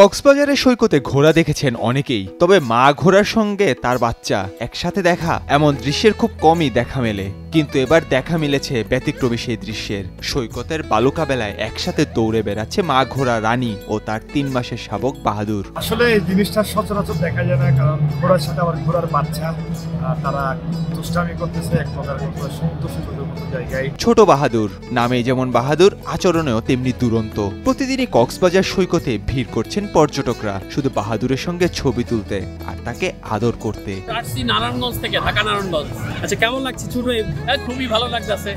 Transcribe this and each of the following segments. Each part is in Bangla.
কক্সবাজারের সৈকতে ঘোড়া দেখেছেন অনেকেই, তবে মা ঘোড়ার সঙ্গে তার বাচ্চা একসাথে দেখা এমন দৃশ্যের খুব কমই দেখা মেলে। কিন্তু এবার দেখা মিলেছে ব্যতিক্রমী সেই দৃশ্যের। সৈকতের বালুকাবেলায় একসাথে দৌড়ে বেড়াচ্ছে মা ঘোড়া রানী ও তার ৩ মাসের শাবক বাহাদুর। আসলে এই জিনিসটা সচরাচর দেখা যায় না, কারণ ঘোড়ার সাথে আবার ঘোড়ার বাচ্চা তারা দুষ্টামি করতেছে এক প্রকার জায়গায়। ছোট বাহাদুর নামে যেমন বাহাদুর, আচরণেও তেমনি দুরন্ত। প্রতিদিনই কক্সবাজার সৈকতে ভিড় করছেন পর্যটকরা শুধু বাহাদুরের সঙ্গে ছবি তুলতে আর তাকে আদর করতে। আসছি নারায়ণগঞ্জ থেকে, ঢাকা নারায়ণগঞ্জ। আচ্ছা, কেমন লাগছে ছোট? খুবই ভালো লাগতেছে,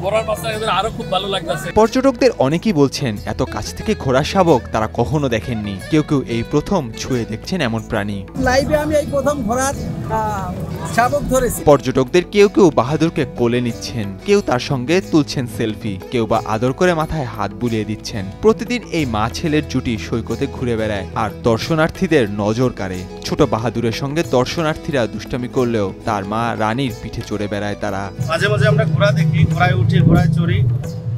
ঘোড়ার বাচ্চাদের আরো খুব ভালো লাগতেছে। পর্যটকদের অনেকেই বলছেন এত কাছ থেকে ঘোড়ার শাবক তারা কখনো দেখেননি। কেউ কেউ এই প্রথম ছুঁয়ে দেখছেন এমন প্রাণী। লাইভে আমি এই প্রথম ঘোড়ার শাবক ধরেছি। পর্যটকদের কেউ কেউ বাহাদুরকে কোলে নিচ্ছেন, কেউ তার সঙ্গে তুলছেন সেলফি, কেউ বা আদর করে মাথায় হাত বুলিয়ে দিচ্ছেন। প্রতিদিন এই মা ছেলের জুটি সৈকতে ঘুরে বেড়ায় আর দর্শনার্থীদের নজর কাড়ে। ছোট বাহাদুরের সঙ্গে দর্শনার্থীরা দুষ্টামি করলেও তার মা রানীর পিঠে চড়ে বেড়ায় তারা। মাঝে মাঝে আমরা ঘোড়া দেখি, ঘোড়ায় উঠি, ঘোড়ায় চড়ি,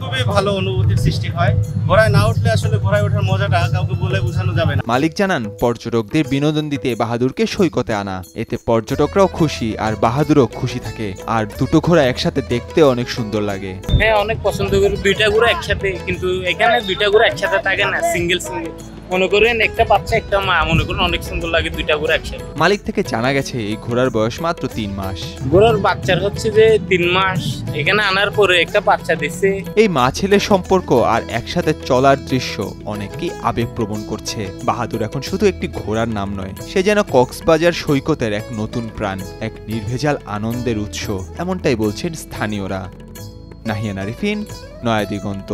খুবই ভালো অনুভূতির সৃষ্টি হয়। ঘোড়ায় না উঠলে আসলে ঘোড়ায় ওঠার মজাটা কাউকে বলে বোঝানো যাবে না। মালিক জানান, পর্যটকদের বিনোদন দিতে বাহাদুরকে সৈকতে আনা, এতে পর্যটকরাও খুশি আর বাহাদুরও খুশি থাকে। আর দুটো ঘোড়া একসাথে দেখতে অনেক সুন্দর লাগে। হ্যাঁ, অনেক পছন্দ করি দুইটা ঘোড়া একসাথে, কিন্তু এখানে দুইটা ঘোড়া একসাথে থাকে না, সিঙ্গেল সিঙ্গেল। মনে করেন একটা বাচ্চা একটা মা, মনে করেন অনেক সুন্দর লাগে দুইটা ঘোড়া একসাথে। মালিক থেকে জানা গেছে এই ঘোড়ার বয়স মাত্র ৩ মাস। ঘোড়ার বাচ্চার হচ্ছে যে ৩ মাস, এখানে আনার পরে একটা বাচ্চা দিচ্ছে। এই মা ছেলের সম্পর্ক আর একসাথে চলার দৃশ্য অনেককেই আবেগপ্রবণ করছে। বাহাদুর এখন শুধু একটি ঘোড়ার নাম নয়, সে যেন কক্সবাজার সৈকতের এক নতুন প্রাণ, এক নির্ভেজাল আনন্দের উৎস, এমনটাই বলছেন স্থানীয়রা। নাহিয়ান আরিফিন, নয়া দিগন্ত।